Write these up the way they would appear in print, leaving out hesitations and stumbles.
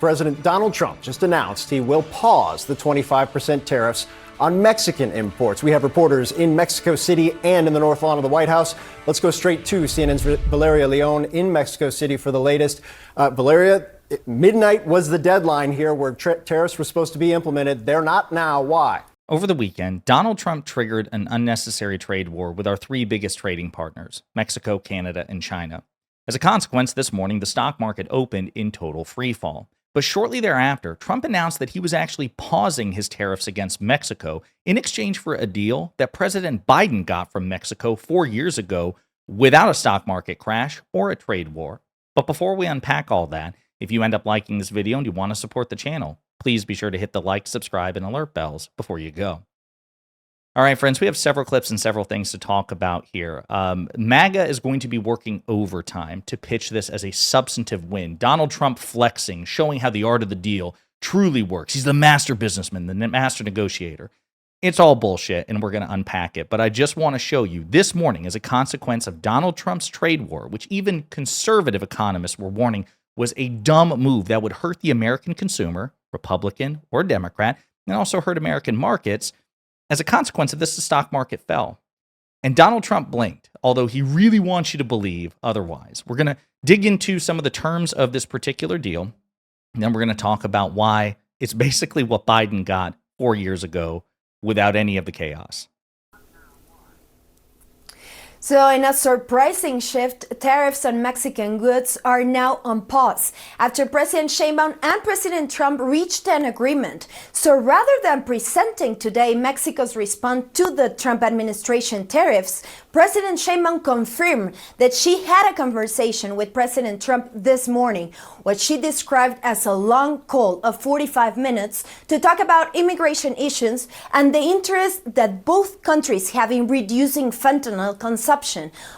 President Donald Trump just announced he will pause the 25% tariffs on Mexican imports. We have reporters in Mexico City and in the North Lawn of the White House. Let's go straight to CNN's Valeria Leon in Mexico City for the latest. Valeria, midnight was the deadline here where tariffs were supposed to be implemented. They're not now. Why? Over the weekend, Donald Trump triggered an unnecessary trade war with our three biggest trading partners, Mexico, Canada, and China. As a consequence, this morning, the stock market opened in total freefall. But shortly thereafter, Trump announced that he was actually pausing his tariffs against Mexico in exchange for a deal that President Biden got from Mexico 4 years ago without a stock market crash or a trade war. But before we unpack all that, if you end up liking this video and you want to support the channel, please be sure to hit the like, subscribe, and alert bells before you go. All right, friends, we have several clips and several things to talk about here. MAGA is going to be working overtime to pitch this as a substantive win. Donald Trump flexing, showing how the art of the deal truly works. He's the master businessman, the master negotiator. It's all bullshit, and we're going to unpack it. But I just want to show you this morning, as a consequence of Donald Trump's trade war, which even conservative economists were warning was a dumb move that would hurt the American consumer, Republican or Democrat, and also hurt American markets. As a consequence of this, the stock market fell. And Donald Trump blinked, although he really wants you to believe otherwise. We're going to dig into some of the terms of this particular deal, and then we're going to talk about why it's basically what Biden got 4 years ago without any of the chaos. So in a surprising shift, tariffs on Mexican goods are now on pause after President Sheinbaum and President Trump reached an agreement. So rather than presenting today Mexico's response to the Trump administration tariffs, President Sheinbaum confirmed that she had a conversation with President Trump this morning, what she described as a long call of 45 minutes to talk about immigration issues and the interest that both countries have in reducing fentanyl consumption.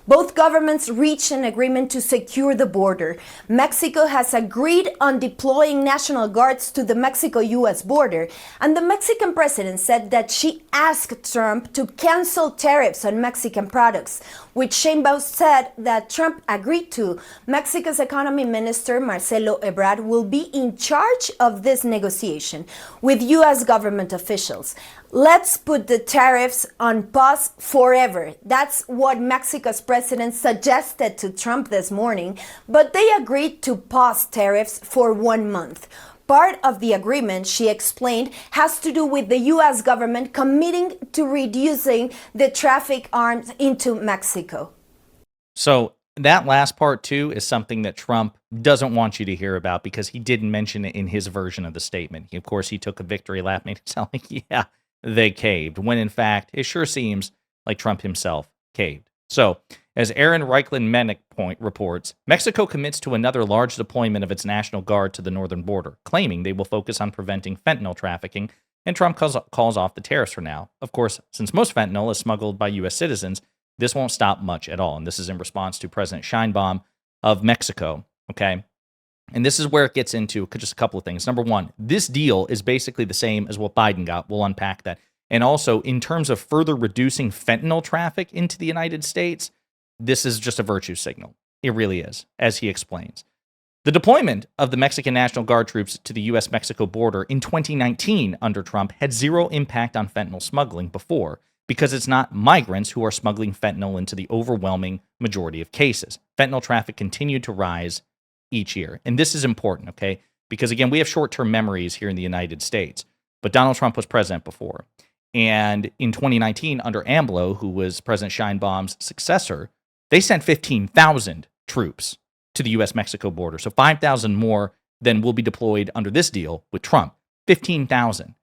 Both governments reached an agreement to secure the border. Mexico has agreed on deploying National Guards to the Mexico-U.S. border, and the Mexican president said that she asked Trump to cancel tariffs on Mexican products, which Sheinbaum said that Trump agreed to. Mexico's economy minister, Marcelo Ebrard, will be in charge of this negotiation with U.S. government officials. Let's put the tariffs on pause forever. That's what Mexico's president suggested to Trump this morning, but they agreed to pause tariffs for 1 month. Part of the agreement, she explained, has to do with the U.S. government committing to reducing the traffic arms into Mexico. So that last part, too, is something that Trump doesn't want you to hear about because he didn't mention it in his version of the statement. Of course, he took a victory lap, made it sound like, yeah, they caved, when in fact, it sure seems like Trump himself caved. So, as Aaron Reichland-Mennick reports, Mexico commits to another large deployment of its National Guard to the northern border, claiming they will focus on preventing fentanyl trafficking, and Trump calls off the tariffs for now. Of course, since most fentanyl is smuggled by U.S. citizens, this won't stop much at all, and this is in response to President Sheinbaum of Mexico, okay? And this is where it gets into just a couple of things. Number one, this deal is basically the same as what Biden got. We'll unpack that. And also, in terms of further reducing fentanyl traffic into the United States, this is just a virtue signal. It really is, as he explains. The deployment of the Mexican National Guard troops to the U.S.-Mexico border in 2019 under Trump had zero impact on fentanyl smuggling before, because it's not migrants who are smuggling fentanyl into the overwhelming majority of cases. Fentanyl traffic continued to rise each year. And this is important, okay? Because again, we have short-term memories here in the United States, but Donald Trump was president before. And in 2019, under AMLO, who was President Sheinbaum's successor, they sent 15,000 troops to the U.S.-Mexico border. So 5,000 more than will be deployed under this deal with Trump. 15,000.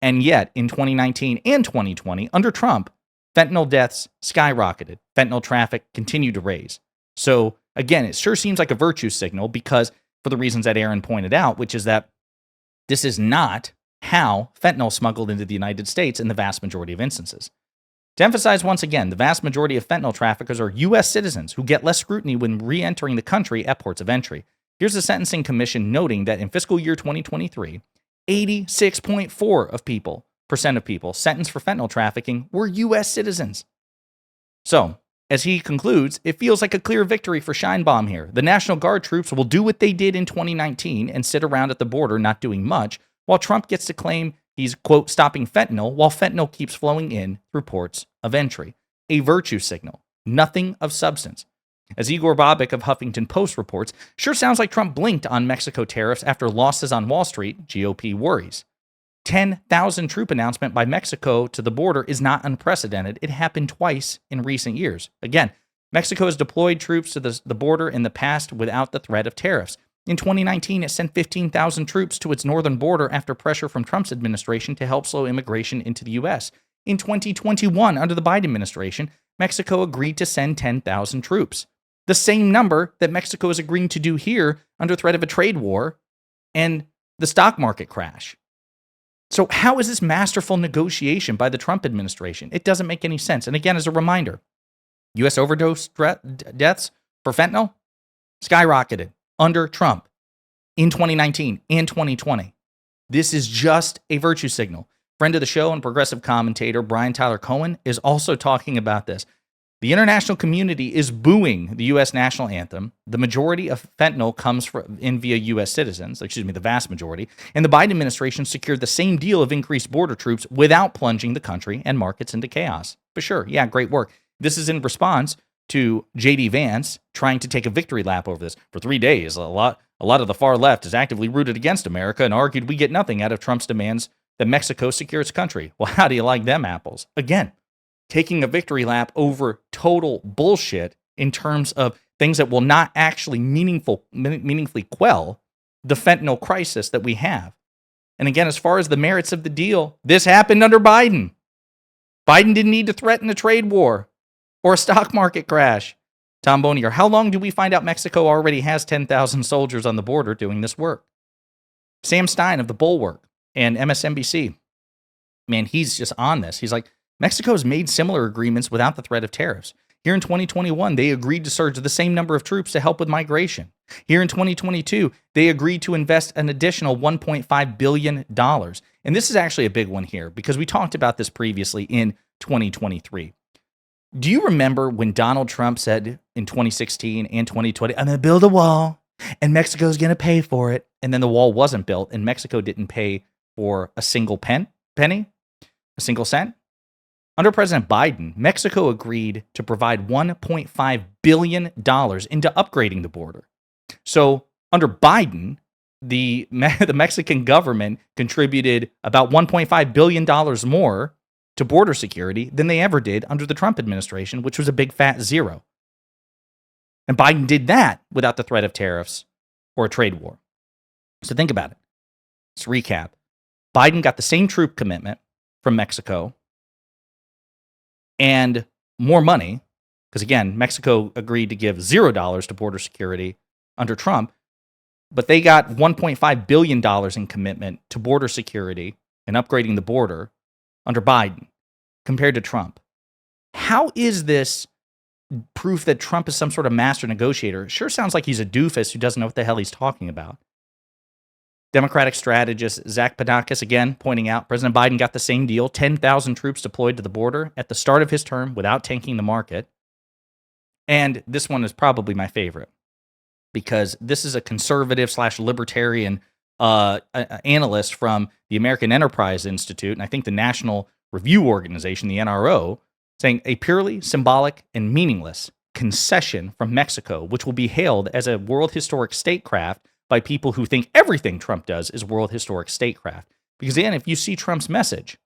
And yet, in 2019 and 2020, under Trump, fentanyl deaths skyrocketed. Fentanyl traffic continued to raise. So again, it sure seems like a virtue signal because, for the reasons that Aaron pointed out, which is that this is not how fentanyl smuggled into the United States in the vast majority of instances. To emphasize once again, the vast majority of fentanyl traffickers are U.S. citizens who get less scrutiny when re-entering the country at ports of entry. Here's the Sentencing Commission noting that in fiscal year 2023, 86.4% of people sentenced for fentanyl trafficking were U.S. citizens. So, As he concludes, it feels like a clear victory for Sheinbaum here. The National Guard troops will do what they did in 2019 and sit around at the border not doing much, while Trump gets to claim he's, quote, stopping fentanyl, while fentanyl keeps flowing in through ports of entry. A virtue signal, nothing of substance. As Igor Bobik of Huffington Post reports, sure sounds like Trump blinked on Mexico tariffs after losses on Wall Street, GOP worries. 10,000 troop announcement by Mexico to the border is not unprecedented. It happened twice in recent years. Again, Mexico has deployed troops to the border in the past without the threat of tariffs. In 2019, it sent 15,000 troops to its northern border after pressure from Trump's administration to help slow immigration into the U.S. In 2021, under the Biden administration, Mexico agreed to send 10,000 troops. The same number that Mexico is agreeing to do here under threat of a trade war and the stock market crash. So how is this masterful negotiation by the Trump administration? It doesn't make any sense. And again, as a reminder, U.S. overdose deaths for fentanyl skyrocketed under Trump in 2019 and 2020. This is just a virtue signal. Friend of the show and progressive commentator Brian Tyler Cohen is also talking about this. The international community is booing the U.S. national anthem. The majority of fentanyl comes in via U.S. citizens, the vast majority. And the Biden administration secured the same deal of increased border troops without plunging the country and markets into chaos. For sure, yeah, great work. This is in response to J.D. Vance trying to take a victory lap over this. For 3 days, a lot of the far left is actively rooted against America and argued we get nothing out of Trump's demands that Mexico secure its country. Well, how do you like them apples? Again, taking a victory lap over total bullshit in terms of things that will not actually meaningfully quell the fentanyl crisis that we have. And again, as far as the merits of the deal, this happened under Biden. Biden didn't need to threaten a trade war or a stock market crash. Tom Bonier, how long do we find out Mexico already has 10,000 soldiers on the border doing this work? Sam Stein of The Bulwark and MSNBC, man, he's just on this. He's like, Mexico's made similar agreements without the threat of tariffs. Here in 2021, they agreed to surge the same number of troops to help with migration. Here in 2022, they agreed to invest an additional $1.5 billion. And this is actually a big one here because we talked about this previously in 2023. Do you remember when Donald Trump said in 2016 and 2020, I'm going to build a wall and Mexico's going to pay for it? And then the wall wasn't built and Mexico didn't pay for a single penny, a single cent? Under President Biden, Mexico agreed to provide $1.5 billion into upgrading the border. So under Biden, the Mexican government contributed about $1.5 billion more to border security than they ever did under the Trump administration, which was a big fat zero. And Biden did that without the threat of tariffs or a trade war. So think about it. Let's recap. Biden got the same troop commitment from Mexico and more money, because again, Mexico agreed to give $0 to border security under Trump, but they got $1.5 billion in commitment to border security and upgrading the border under Biden compared to Trump. How is this proof that Trump is some sort of master negotiator? It sure sounds like he's a doofus who doesn't know what the hell he's talking about. Democratic strategist Zach Padakis, again, pointing out President Biden got the same deal, 10,000 troops deployed to the border at the start of his term without tanking the market. And this one is probably my favorite because this is a conservative/libertarian analyst from the American Enterprise Institute, and I think the National Review Organization, the NRO, saying a purely symbolic and meaningless concession from Mexico, which will be hailed as a world historic statecraft by people who think everything Trump does is world historic statecraft. Because again, if you see Trump's message,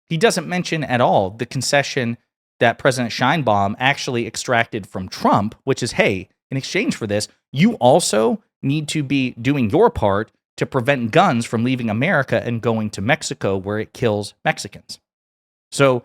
he doesn't mention at all the concession that President Sheinbaum actually extracted from Trump, which is, hey, in exchange for this, you also need to be doing your part to prevent guns from leaving America and going to Mexico where it kills Mexicans. So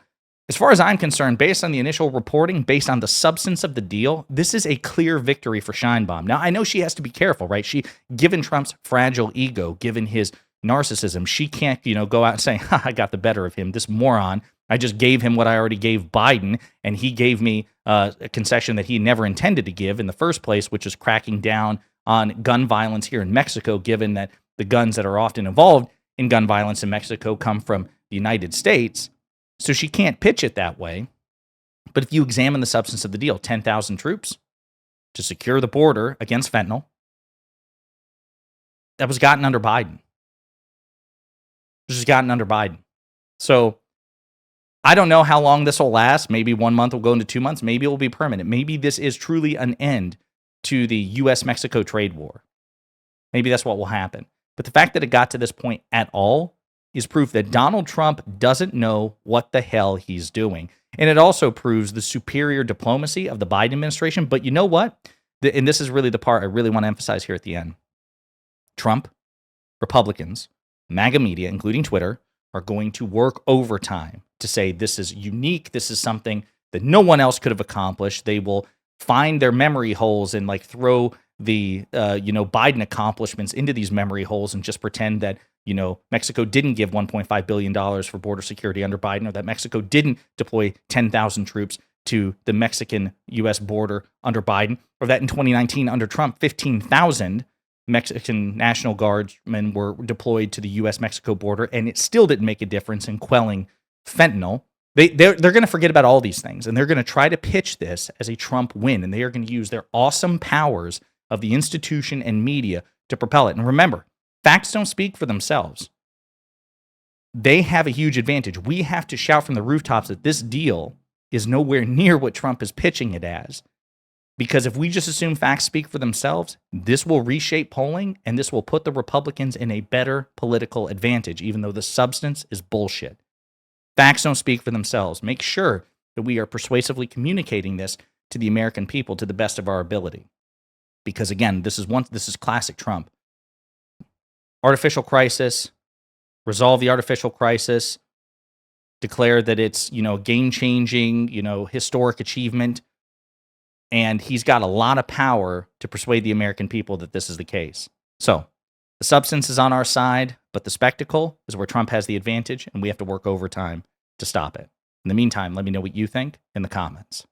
as far as I'm concerned, based on the initial reporting, based on the substance of the deal, this is a clear victory for Sheinbaum. Now, I know she has to be careful, right? Given Trump's fragile ego, given his narcissism, she can't, go out and say, I got the better of him, this moron. I just gave him what I already gave Biden, and he gave me a concession that he never intended to give in the first place, which is cracking down on gun violence here in Mexico, given that the guns that are often involved in gun violence in Mexico come from the United States. So she can't pitch it that way. But if you examine the substance of the deal, 10,000 troops to secure the border against fentanyl, that was gotten under Biden. This was gotten under Biden. So I don't know how long this will last. Maybe 1 month will go into 2 months. Maybe it will be permanent. Maybe this is truly an end to the U.S.-Mexico trade war. Maybe that's what will happen. But the fact that it got to this point at all is proof that Donald Trump doesn't know what the hell he's doing. And it also proves the superior diplomacy of the Biden administration. But you know what? And this is really the part I really want to emphasize here at the end. Trump, Republicans, MAGA media, including Twitter, are going to work overtime to say this is unique. This is something that no one else could have accomplished. They will find their memory holes and like throw the Biden accomplishments into these memory holes and just pretend that Mexico didn't give $1.5 billion for border security under Biden, or that Mexico didn't deploy 10,000 troops to the Mexican-U.S. border under Biden, or that in 2019 under Trump, 15,000 Mexican National Guardsmen were deployed to the U.S.-Mexico border, and it still didn't make a difference in quelling fentanyl. They're going to forget about all these things, and they're going to try to pitch this as a Trump win, and they are going to use their awesome powers of the institution and media to propel it. And remember, facts don't speak for themselves. They have a huge advantage. We have to shout from the rooftops that this deal is nowhere near what Trump is pitching it as. Because if we just assume facts speak for themselves, this will reshape polling, and this will put the Republicans in a better political advantage, even though the substance is bullshit. Facts don't speak for themselves. Make sure that we are persuasively communicating this to the American people to the best of our ability. Because again, this is classic Trump. Artificial crisis, resolve the artificial crisis, declare that it's, game-changing, historic achievement. And he's got a lot of power to persuade the American people that this is the case. So the substance is on our side, but the spectacle is where Trump has the advantage, and we have to work overtime to stop it. In the meantime, let me know what you think in the comments.